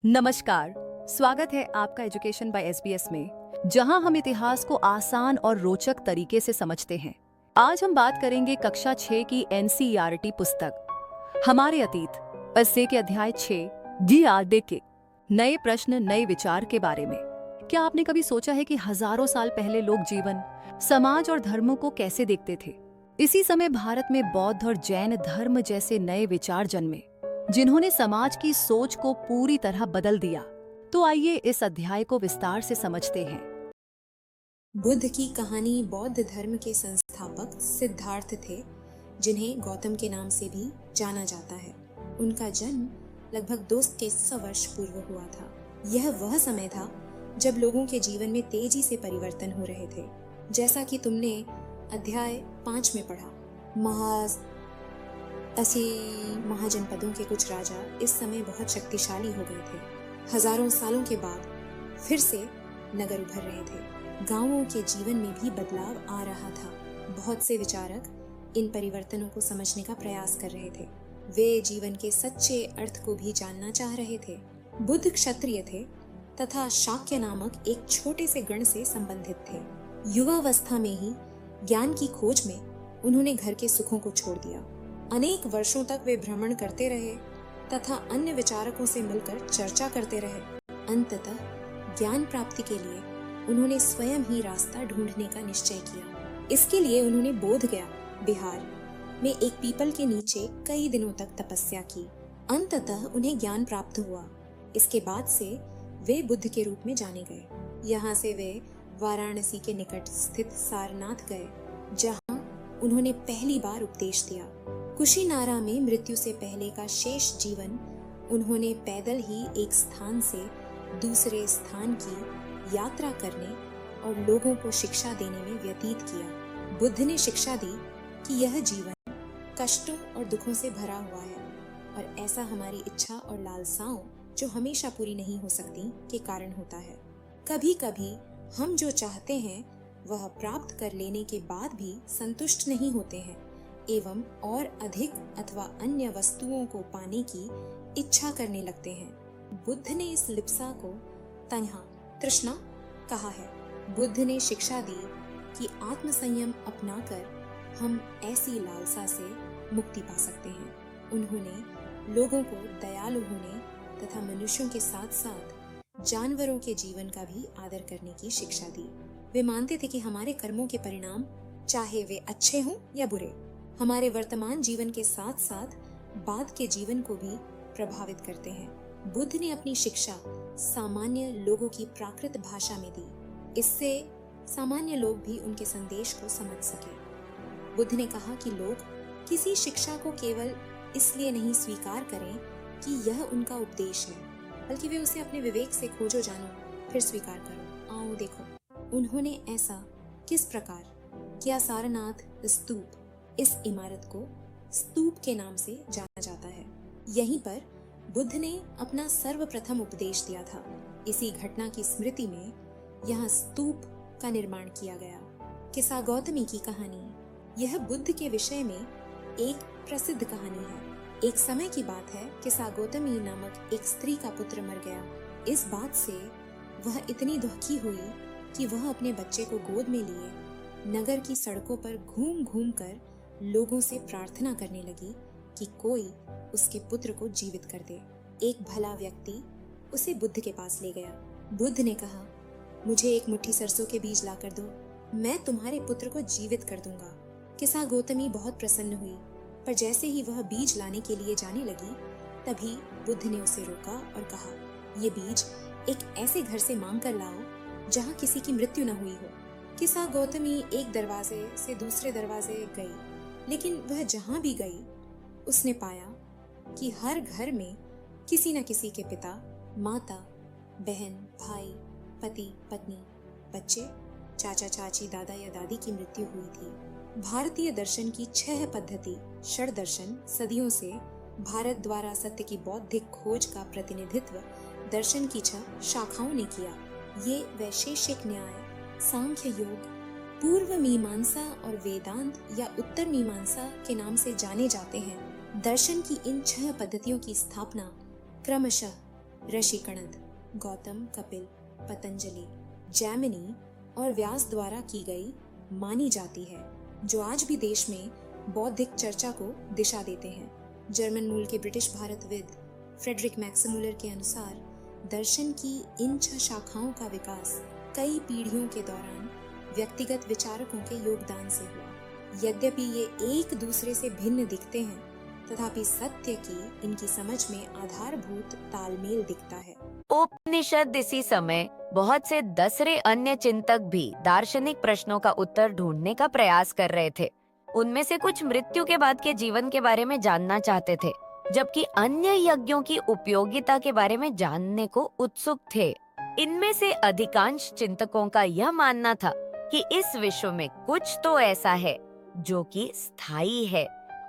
नमस्कार, स्वागत है आपका एजुकेशन बाय एसबीएस में, जहां हम इतिहास को आसान और रोचक तरीके से समझते हैं। आज हम बात करेंगे कक्षा 6 की एनसीईआरटी पुस्तक हमारे अतीत पस्से के अध्याय 6 डी आर के नए प्रश्न नए विचार के बारे में। क्या आपने कभी सोचा है कि हजारों साल पहले लोग जीवन, समाज और धर्मों को कैसे देखते थे? इसी समय भारत में बौद्ध और जैन धर्म जैसे नए विचार जन्मे, जिन्होंने समाज की सोच को पूरी तरह बदल दिया। तो आइए इस अध्याय को विस्तार से समझते हैं। बुद्ध की कहानी बौद्ध धर्म के संस्थापक सिद्धार्थ थे, जिन्हें गौतम के नाम से भी जाना जाता है। उनका जन्म लगभग 200 वर्ष पूर्व हुआ था। यह वह समय था जब लोगों के जीवन में तेजी से परिवर्तन हो रहे थे। जैसा कि तुमने अध्याय 5 में पढ़ा, महाजनपदों के कुछ राजा इस समय बहुत शक्तिशाली हो गए थे। हजारों सालों के बाद फिर से नगर उभर रहे थे। गांवों के जीवन में भी बदलाव आ रहा था। बहुत से विचारक इन परिवर्तनों को समझने का प्रयास कर रहे थे। वे जीवन के सच्चे अर्थ को भी जानना चाह रहे थे। बुद्ध क्षत्रिय थे तथा शाक्य नामक एक छोटे से गण से संबंधित थे। युवावस्था में ही ज्ञान की खोज में उन्होंने घर के सुखों को छोड़ दिया। अनेक वर्षों तक वे भ्रमण करते रहे तथा अन्य विचारकों से मिलकर चर्चा करते रहे। अंततः ज्ञान प्राप्ति के लिए उन्होंने स्वयं ही रास्ता ढूंढने का निश्चय किया। इसके लिए उन्होंने बोध गया, बिहार में एक पीपल के नीचे कई दिनों तक तपस्या की। अंततः उन्हें ज्ञान प्राप्त हुआ। इसके बाद से वे बुद्ध के रूप में जाने गए। यहाँ से वे वाराणसी के निकट स्थित सारनाथ गए, जहाँ उन्होंने पहली बार उपदेश दिया। कुशीनारा में मृत्यु से पहले का शेष जीवन उन्होंने पैदल ही एक स्थान से दूसरे स्थान की यात्रा करने और लोगों को शिक्षा देने में व्यतीत किया। बुद्ध ने शिक्षा दी कि यह जीवन कष्टों और दुखों से भरा हुआ है और ऐसा हमारी इच्छा और लालसाओं, जो हमेशा पूरी नहीं हो सकती, के कारण होता है। कभी कभी हम जो चाहते हैं वह प्राप्त कर लेने के बाद भी संतुष्ट नहीं होते हैं एवं और अधिक अथवा अन्य वस्तुओं को पाने की इच्छा करने लगते हैं। बुद्ध ने इस लिप्सा को तन्हा, तृष्णा कहा है। बुद्ध ने शिक्षा दी कि आत्म संयम अपनाकर हम ऐसी लालसा से मुक्ति पा सकते हैं। उन्होंने लोगों को दयालु होने तथा मनुष्यों के साथ साथ जानवरों के जीवन का भी आदर करने की शिक्षा दी। वे मानते थे कि हमारे कर्मों के परिणाम, चाहे वे अच्छे हों या बुरे, हमारे वर्तमान जीवन के साथ साथ बाद के जीवन को भी प्रभावित करते हैं। बुद्ध ने अपनी शिक्षा सामान्य लोगों की प्राकृत भाषा में दी। इससे सामान्य लोग भी उनके संदेश को समझ सके। बुद्ध ने कहा कि लोग किसी शिक्षा को केवल इसलिए नहीं स्वीकार करें कि यह उनका उपदेश है, बल्कि वे उसे अपने विवेक से खोजो, जानो, फिर स्वीकार करो। आओ देखो उन्होंने ऐसा किस प्रकार किया। सारनाथ स्तूप, इस इमारत को स्तूप के नाम से जाना जाता है। यहीं पर बुद्ध ने अपना सर्वप्रथम उपदेश दिया था। इसी घटना की स्मृति में यहाँ स्तूप का निर्माण किया गया। किस्सा गौतमी की कहानी, यह बुद्ध के विषय में एक प्रसिद्ध कहानी है। एक समय की बात है, किस्सा गौतमी नामक एक स्त्री का पुत्र मर गया। इस बात से वह इतनी दुखी हुई कि वह अपने बच्चे को गोद में लिए नगर की सड़कों पर घूम घूम कर लोगों से प्रार्थना करने लगी कि कोई उसके पुत्र को जीवित कर दे। एक भला व्यक्ति उसे बुद्ध के पास ले गया। बुद्ध ने कहा, मुझे एक मुट्ठी सरसों के बीज लाकर दो, मैं तुम्हारे पुत्र को जीवित कर दूंगा। किस्सा गौतमी बहुत प्रसन्न हुई, पर जैसे ही वह बीज लाने के लिए जाने लगी, तभी बुद्ध ने उसे रोका और कहा, ये बीज एक ऐसे घर से मांग कर लाओ जहाँ किसी की मृत्यु न हुई हो। किस्सा गौतमी एक दरवाजे से दूसरे दरवाजे गई, लेकिन वह जहां भी गई उसने पाया कि हर घर में किसी न किसी के पिता, माता, बहन, भाई, पति, पत्नी, बच्चे, चाचा, चाची, दादा या दादी की मृत्यु हुई थी। भारतीय दर्शन की 6 पद्धति षड दर्शन सदियों से भारत द्वारा सत्य की बौद्धिक खोज का प्रतिनिधित्व दर्शन की 6 शाखाओं ने किया। ये वैशेषिक न्याय, सांख्य योग, पूर्व मीमांसा और वेदांत या उत्तर मीमांसा के नाम से जाने जाते हैं। दर्शन की इन 6 पद्धतियों की स्थापना क्रमशः ऋषि कणद, गौतम, कपिल, पतंजलि, जैमिनी और व्यास द्वारा की गई मानी जाती है, जो आज भी देश में बौद्धिक चर्चा को दिशा देते हैं। जर्मन मूल के ब्रिटिश भारतविद फ्रेडरिक मैक्समुलर के अनुसार दर्शन की इन 6 शाखाओं का विकास कई पीढ़ियों के दौरान व्यक्तिगत विचारकों के योगदान से हुआ। यद्यपि ये एक दूसरे से भिन्न दिखते हैं, तथापि सत्य की इनकी समझ में आधारभूत तालमेल दिखता है। उपनिषद इसी समय बहुत से दूसरे अन्य चिंतक भी दार्शनिक प्रश्नों का उत्तर ढूंढने का प्रयास कर रहे थे। उनमें से कुछ मृत्यु के बाद के जीवन के बारे में जानना चाहते थे, जबकि अन्य यज्ञों की उपयोगिता के बारे में जानने को उत्सुक थे। इनमें से अधिकांश चिंतकों का यह मानना था कि इस विश्व में कुछ तो ऐसा है जो कि स्थायी है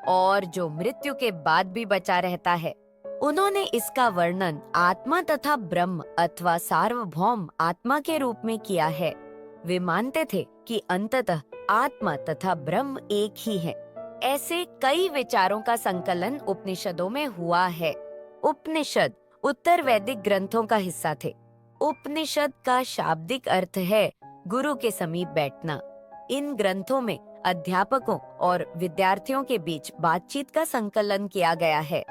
और जो मृत्यु के बाद भी बचा रहता है। उन्होंने इसका वर्णन आत्मा तथा ब्रह्म अथवा सार्वभौम आत्मा के रूप में किया है। वे मानते थे कि अंततः आत्मा तथा ब्रह्म एक ही है। ऐसे कई विचारों का संकलन उपनिषदों में हुआ है। उपनिषद उत्तर वैदिक ग्रंथों का हिस्सा थे। उपनिषद का शाब्दिक अर्थ है गुरु के समीप बैठना। इन ग्रंथों में अध्यापकों और विद्यार्थियों के बीच बातचीत का संकलन किया गया है।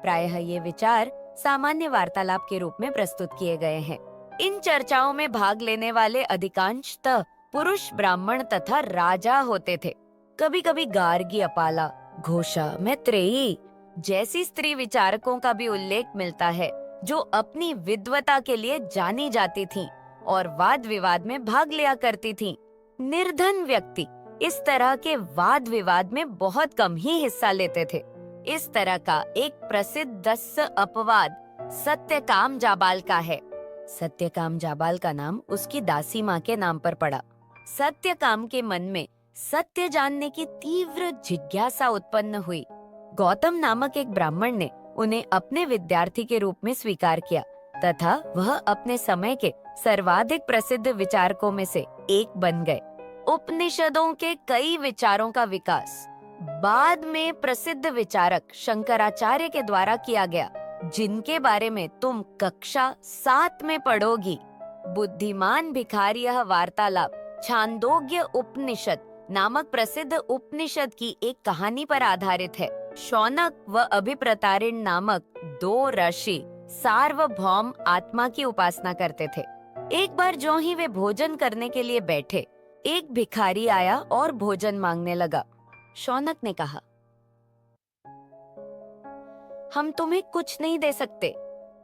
प्रायः ये विचार सामान्य वार्तालाप के रूप में प्रस्तुत किए गए हैं। इन चर्चाओं में भाग लेने वाले अधिकांशतः पुरुष ब्राह्मण तथा राजा होते थे। कभी कभी गार्गी, अपाला, घोषा, मैत्रेयी जैसी स्त्री विचारकों का भी उल्लेख मिलता है, जो अपनी विद्वता के लिए जानी जाती थीं और वाद विवाद में भाग लिया करती थीं। निर्धन व्यक्ति इस तरह के वाद विवाद में बहुत कम ही हिस्सा लेते थे। इस तरह का एक प्रसिद्ध अपवाद सत्यकाम जाबाल का है। सत्यकाम जाबाल का नाम उसकी दासी माँ के नाम पर पड़ा। सत्यकाम के मन में सत्य जानने की तीव्र जिज्ञासा उत्पन्न हुई। गौतम नामक एक ब्राह्मण ने उन्हें अपने विद्यार्थी के रूप में स्वीकार किया तथा वह अपने समय के सर्वाधिक प्रसिद्ध विचारकों में से एक बन गए। उपनिषदों के कई विचारों का विकास बाद में प्रसिद्ध विचारक शंकराचार्य के द्वारा किया गया, जिनके बारे में तुम कक्षा 7 में पढ़ोगी। बुद्धिमान भिखारियः वार्तालाप छांदोग्य उपनिषद नामक प्रसिद्ध उपनिषद की एक कहानी पर आधारित है। शौनक व अभिप्रतारिण नामक 2 ऋषि सार्वभौम आत्मा की उपासना करते थे। एक बार जो ही वे भोजन करने के लिए बैठे, एक भिखारी आया और भोजन मांगने लगा। शौनक ने कहा, हम तुम्हें कुछ नहीं दे सकते।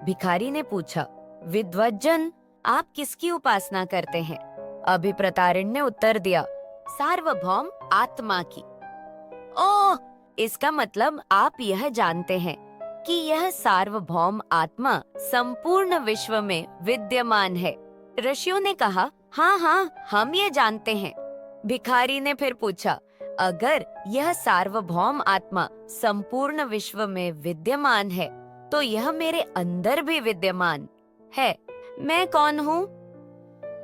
भिखारी ने पूछा, विद्वज्जन, आप किसकी उपासना करते हैं? अभिप्रतारिण ने उत्तर दिया, सार्वभौम आत्मा की। ओह, इसका मतलब आप यह जानते हैं कि यह सार्वभौम आत्मा संपूर्ण विश्व में विद्यमान है। ऋषियों ने कहा, हाँ हाँ, हम ये जानते हैं। भिखारी ने फिर पूछा, अगर यह सार्वभौम आत्मा संपूर्ण विश्व में विद्यमान है, तो यह मेरे अंदर भी विद्यमान है। मैं कौन हूँ?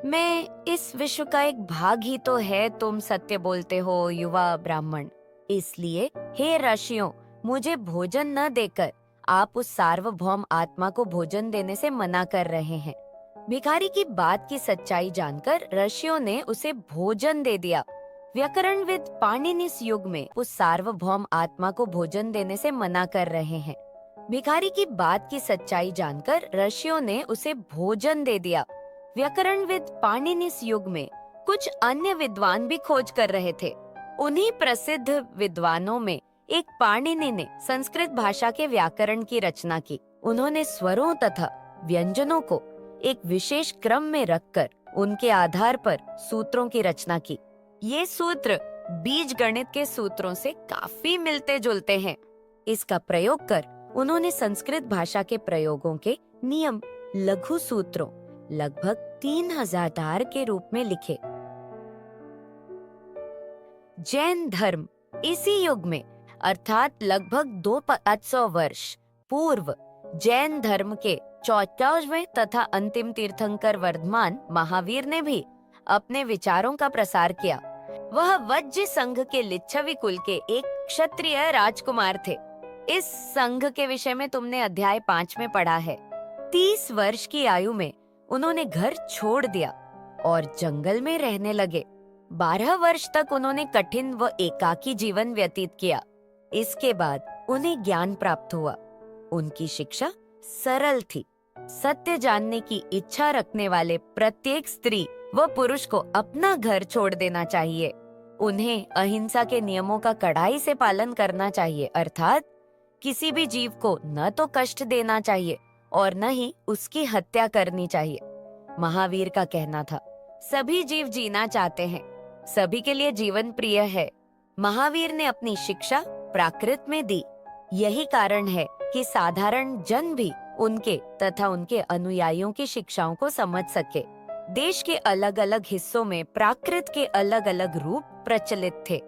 मैं इस विश्व का एक भाग ही तो है। तुम सत्य बोलते हो युवा ब्राह्मण। इसलिए हे ऋषियों, मुझे भोजन न देकर आप उस सार्वभौम आत्मा को भोजन देने से मना कर रहे हैं। भिखारी की बात की सच्चाई जानकर ऋषियों ने उसे भोजन दे दिया। व्याकरणविद पाणिनि इस युग में उस सार्वभौम आत्मा को भोजन देने से मना कर रहे हैं। भिखारी की बात की सच्चाई जानकर ऋषियों ने उसे भोजन दे दिया। व्याकरणविद पाणिनि इस युग में कुछ अन्य विद्वान भी खोज कर रहे थे। उन्हीं प्रसिद्ध विद्वानों में एक पाणिनि ने संस्कृत भाषा के व्याकरण की रचना की। उन्होंने स्वरों तथा व्यंजनों को एक विशेष क्रम में रखकर उनके आधार पर सूत्रों की रचना की। ये सूत्र बीज गणित के सूत्रों से काफी मिलते जुलते हैं। इसका प्रयोग कर उन्होंने संस्कृत भाषा के प्रयोगों के नियम लघु सूत्रों लगभग 3000 तार के रूप में लिखे। जैन धर्म इसी युग में अर्थात लगभग 2500 वर्ष पूर्व जैन धर्म के 14वें तथा अंतिम तीर्थंकर वर्धमान महावीर ने भी अपने विचारों का प्रसार किया। वह वज्र संघ के लिच्छवी कुल के एक क्षत्रिय राजकुमार थे। इस संघ के विषय में तुमने अध्याय 5 में पढ़ा है। 30 वर्ष की आयु में उन्होंने घर छोड़ दिया और जंगल में रहने लगे। 12 वर्ष तक उन्होंने कठिन व एकाकी जीवन व्यतीत किया। इसके बाद उन्हें ज्ञान प्राप्त हुआ। उनकी शिक्षा सरल थी। सत्य जानने की इच्छा रखने वाले प्रत्येक स्त्री व पुरुष को अपना घर छोड़ देना चाहिए। उन्हें अहिंसा के नियमों का कड़ाई से पालन करना चाहिए, अर्थात किसी भी जीव को न तो कष्ट देना चाहिए और न ही उसकी हत्या करनी चाहिए। महावीर का कहना था, सभी जीव जीना चाहते हैं, सभी के लिए जीवन प्रिय है। महावीर ने अपनी शिक्षा प्राकृत में दी। यही कारण है कि साधारण जन भी उनके तथा उनके अनुयायियों की शिक्षाओं को समझ सके। देश के अलग अलग हिस्सों में प्राकृत के अलग अलग रूप प्रचलित थे।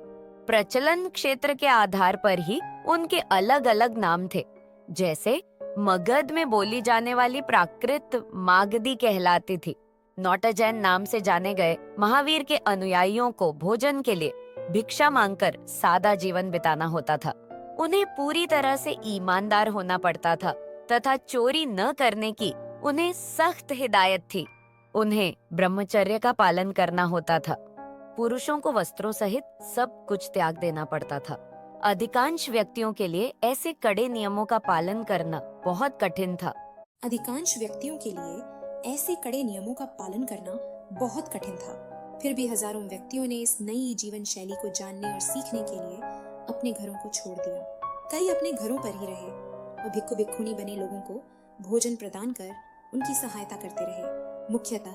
प्रचलन क्षेत्र के आधार पर ही उनके अलग अलग नाम थे। जैसे मगध में बोली जाने वाली प्राकृत मागधी कहलाती थी। नौटाजैन नाम से जाने गए महावीर के अनुयायियों को भोजन के लिए भिक्षा मांगकर सादा जीवन बिताना होता था। उन्हें पूरी तरह से ईमानदार होना पड़ता था तथा चोरी न करने की उन्हें सख्त हिदायत थी। उन्हें ब्रह्मचर्य का पालन करना होता था। पुरुषों को वस्त्रों सहित सब कुछ त्याग देना पड़ता था। अधिकांश व्यक्तियों के लिए ऐसे कड़े नियमों का पालन करना बहुत कठिन था। अधिकांश व्यक्तियों के लिए ऐसे कड़े नियमों का पालन करना बहुत कठिन था। फिर भी हजारों व्यक्तियों ने इस नई जीवन शैली को जानने और सीखने के लिए अपने घरों को छोड़ दिया। कई अपने घरों पर ही रहे और भिक्खु भिक्खुनी बने लोगों को भोजन प्रदान कर उनकी सहायता करते रहे। मुख्यतः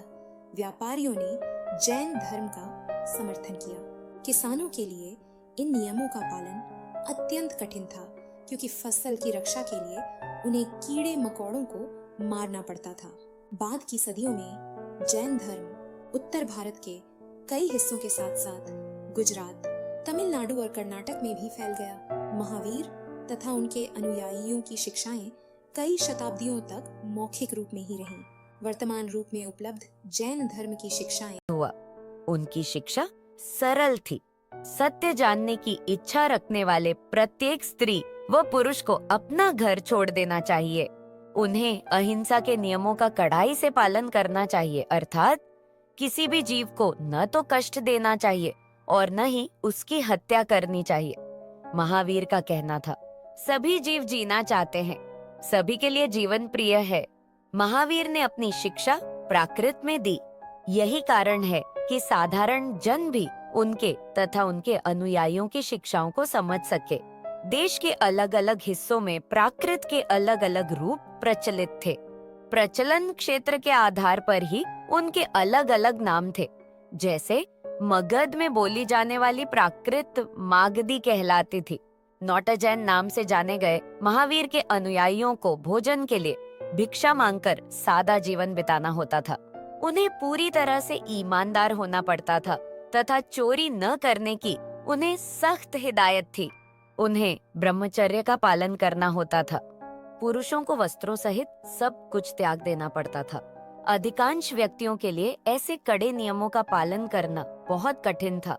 व्यापारियों ने जैन धर्म का समर्थन किया। किसानों के लिए इन नियमों का पालन अत्यंत कठिन था, क्योंकि फसल की रक्षा के लिए उन्हें कीड़े मकोड़ों को मारना पड़ता था। बाद की सदियों में जैन धर्म उत्तर भारत के कई हिस्सों के साथ साथ गुजरात, तमिलनाडु और कर्नाटक में भी फैल गया। महावीर तथा उनके अनुयायियों की शिक्षाएं कई शताब्दियों तक मौखिक रूप में ही रहीं। वर्तमान रूप में उपलब्ध जैन धर्म की शिक्षाएं हुआ। उनकी शिक्षा सरल थी। सत्य जानने की इच्छा रखने वाले प्रत्येक स्त्री व पुरुष को अपना घर छोड़ देना चाहिए। उन्हें अहिंसा के नियमों का कड़ाई से पालन करना चाहिए, अर्थात किसी भी जीव को न तो कष्ट देना चाहिए और न ही उसकी हत्या करनी चाहिए। महावीर का कहना था, सभी जीव जीना चाहते हैं, सभी के लिए जीवन प्रिय है। महावीर ने अपनी शिक्षा प्राकृत में दी। यही कारण है कि साधारण जन भी उनके तथा उनके अनुयायियों की शिक्षाओं को समझ सके। देश के अलग अलग हिस्सों में प्राकृत के अलग अलग रूप प्रचलित थे। प्रचलन क्षेत्र के आधार पर ही उनके अलग अलग नाम थे। जैसे मगध में बोली जाने वाली प्राकृत मागधी कहलाती थी। नौटाजैन नाम से जाने गए महावीर के अनुयायियों को भोजन के लिए भिक्षा मांगकर सादा जीवन बिताना होता था। उन्हें पूरी तरह से ईमानदार होना पड़ता था तथा चोरी न करने की उन्हें सख्त हिदायत थी। उन्हें ब्रह्मचर्य का पालन करना होता था। पुरुषों को वस्त्रों सहित सब कुछ त्याग देना पड़ता था। अधिकांश व्यक्तियों के लिए ऐसे कड़े नियमों का पालन करना बहुत कठिन था।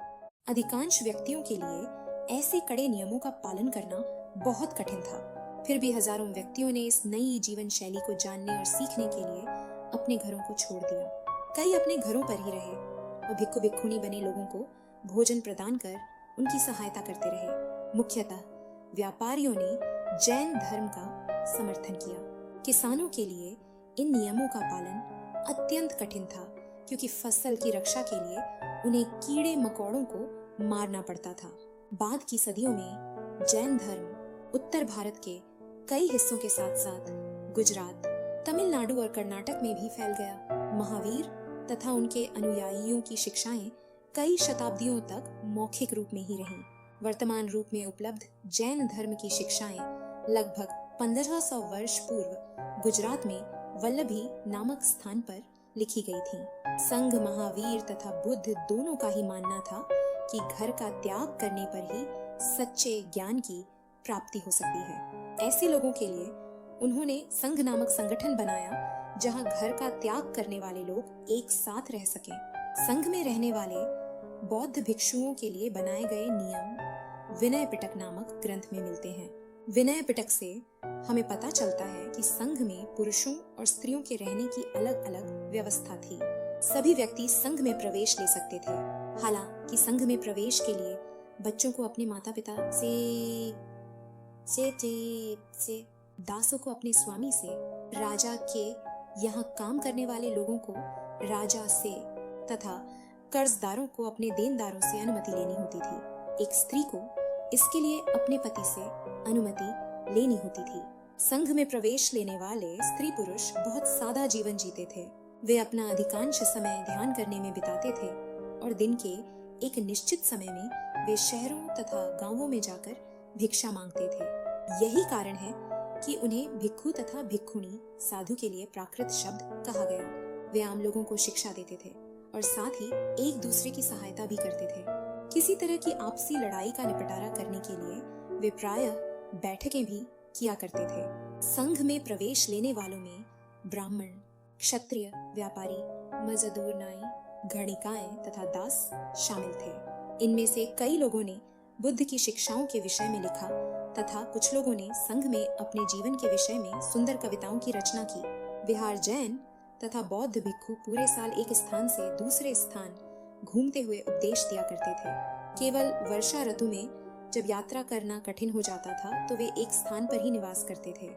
अधिकांश व्यक्तियों के लिए ऐसे कड़े नियमों का पालन करना बहुत कठिन था। फिर भी हजारों व्यक्तियों ने इस नई जीवन शैली को जानने और सीखने के लिए अपने घरों को छोड़ दिया। कई अपने घरों पर ही रहे और भिक्खु भिक्खुनी बने लोगों को भोजन प्रदान कर उनकी सहायता करते रहे। मुख्यतः व्यापारियों ने जैन धर्म का समर्थन किया। किसानों के लिए इन नियमों का पालन अत्यंत कठिन था, क्योंकि फसल की रक्षा के लिए उन्हें कीड़े मकोड़ों को मारना पड़ता था। बाद की सदियों में जैन धर्म उत्तर भारत के कई हिस्सों के साथ साथ गुजरात, तमिलनाडु और कर्नाटक में भी फैल गया। महावीर तथा उनके अनुयायियों की शिक्षाएं कई शताब्दियों तक मौखिक रूप में ही रहीं। वर्तमान रूप में उपलब्ध जैन धर्म की शिक्षाएं लगभग 1500 वर्ष पूर्व गुजरात में वल्लभी नामक स्थान पर लिखी गई थीं। संघ महावीर तथा बुद्ध दोनों का ही मानना था कि घर का त्याग करने पर ही सच्चे ज्ञान की प्राप्ति हो सकती है। ऐसे लोगों के लिए उन्होंने संघ नामक संगठन बनाया, जहां घर का त्याग करने वाले लोग एक साथ रह सकें। संघ में रहने वाले बौद्ध भिक्षुओं के लिए बनाए गए नियम विनय पिटक नामक ग्रंथ में मिलते हैं। विनय पिटक से हमें पता चलता है कि संघ में पुरुषों और स्त्रियों के रहने की अलग अलग व्यवस्था थी। सभी व्यक्ति संघ में प्रवेश ले सकते थे। हालांकि संघ में प्रवेश के लिए बच्चों को अपने माता पिता से दासों को अपने स्वामी से, राजा के यहाँ काम करने वाले लोगों को राजा से तथा कर्जदारों को अपने देनदारों से अनुमति लेनी होती थी। एक स्त्री को इसके लिए अपने पति से अनुमति लेनी होती थी। संघ में प्रवेश लेने वाले स्त्री पुरुष बहुत सादा जीवन जीते थे। वे अपना अधिकांश समय ध्यान करने में बिताते थे और दिन के एक निश्चित समय में वे शहरों तथा गांवों में जाकर भिक्षा मांगते थे। यही कारण है कि उन्हें भिक्षु तथा भिक्षुणी साधु के लिए प्राकृत शब्द कहा गया। वे आम लोगों को शिक्षा देते थे और साथ ही एक दूसरे की सहायता भी करते थे। किसी तरह की आपसी लड़ाई का निपटारा करने के लिए वे प्रायः बैठकें भी किया करते थे। संघ में प्रवेश लेने वालों में ब्राह्मण, क्षत्रिय, व्यापारी, मजदूर, नाई, गणिकाएं तथा दास शामिल थे। इनमें से कई लोगों ने बुद्ध की शिक्षाओं के विषय में लिखा तथा कुछ लोगों ने संघ में अपने जीवन के विषय में सुंदर कविताओं की रचना की। विहार जैन तथा बौद्ध भिक्षु पूरे साल एक स्थान से दूसरे स्थान घूमते हुए उपदेश दिया करते थे। केवल वर्षा ऋतु में जब यात्रा करना कठिन हो जाता था तो वे एक स्थान पर ही निवास करते थे।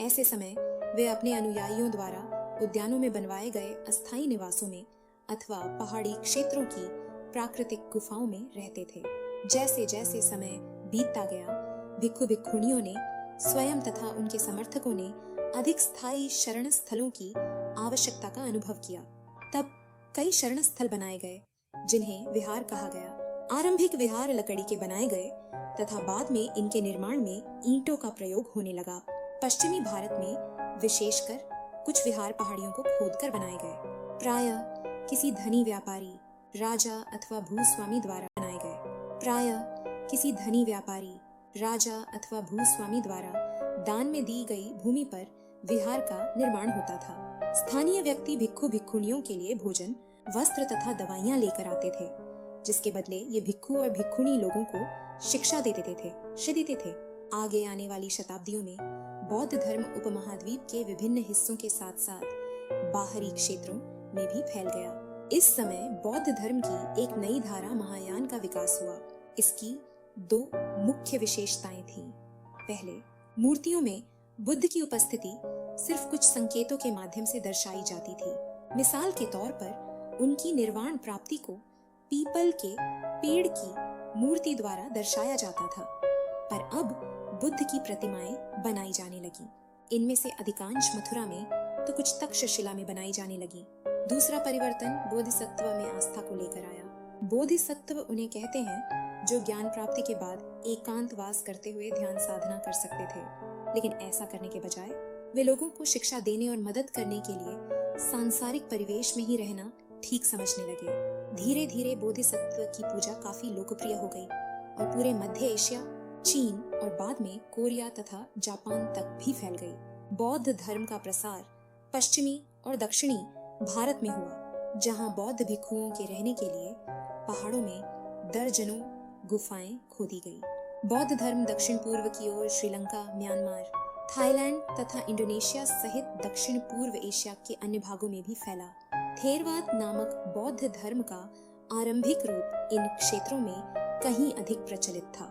ऐसे समय वे अपने अनुयायियों द्वारा उद्यानों में बनवाए गए अस्थायी निवासों में अथवा पहाड़ी क्षेत्रों की प्राकृतिक गुफाओं में रहते थे। जैसे जैसे समय बीतता गया, भिक्षु भिक्षुणियों ने स्वयं तथा उनके समर्थकों ने अधिक स्थायी शरण स्थलों की आवश्यकता का अनुभव किया। तब कई शरण स्थल बनाए गए जिन्हें विहार कहा गया। आरंभिक विहार लकड़ी के बनाए गए तथा बाद में इनके निर्माण में ईंटों का प्रयोग होने लगा। पश्चिमी भारत में विशेषकर कुछ विहार पहाड़ियों को खोदकर बनाए गए। प्रायः किसी धनी व्यापारी, राजा अथवा भूस्वामी द्वारा बनाए गए। प्रायः किसी धनी व्यापारी, राजा अथवा भूस्वामी द्वारा दान में दी गई भूमि पर विहार का निर्माण होता था। स्थानीय व्यक्ति भिक्षु भिक्षुणियों के लिए भोजन, वस्त्र तथा दवाइयां लेकर आते थे, जिसके बदले ये भिक्षु और भिक्षुणी लोगों को शिक्षा देते थे। आगे आने वाली शताब्दियों में बौद्ध धर्म उपमहाद्वीप के विभिन्न हिस्सों के साथ साथ बाहरी क्षेत्रों में भी फैल गया। इस समय बौद्ध धर्म की एक नई धारा महायान का विकास हुआ। इसकी दो मुख्य विशेषताएं थीं। पहले, मूर्तियों में बुद्ध की उपस्थिति सिर्फ कुछ संकेतों के माध्यम से दर्शाई जाती थी। मिसाल के तौर पर उनकी निर्वाण प्राप्ति को पीपल के पेड़ की मूर्ति द्वारा दर्शाया जाता था, पर अब बुद्ध की प्रतिमाएं बनाई जाने लगी। इनमें से अधिकांश मथुरा में तो कुछ तक्षशिला में बनाई जाने लगी। दूसरा परिवर्तन बोधिसत्व में आस्था को लेकर आया। बोधिसत्व उन्हें कहते हैं जो ज्ञान प्राप्ति के बाद एकांतवास करते हुए ध्यान साधना कर सकते थे, लेकिन ऐसा करने के बजाय वे लोगों को शिक्षा देने और मदद करने के लिए सांसारिक परिवेश में ही रहना ठीक समझने लगे। धीरे धीरे बोधिसत्व की पूजा काफी लोकप्रिय हो गई और पूरे मध्य एशिया, चीन और बाद में कोरिया तथा जापान तक भी फैल गई। बौद्ध धर्म का प्रसार पश्चिमी और दक्षिणी भारत में हुआ, जहां बौद्ध भिक्षुओं के रहने के लिए पहाड़ों में दर्जनों गुफाएं खोदी गई। बौद्ध धर्म दक्षिण पूर्व की ओर श्रीलंका, म्यांमार, थाईलैंड तथा इंडोनेशिया सहित दक्षिण पूर्व एशिया के अन्य भागों में भी फैला। थेरवाद नामक बौद्ध धर्म का आरंभिक रूप इन क्षेत्रों में कहीं अधिक प्रचलित था।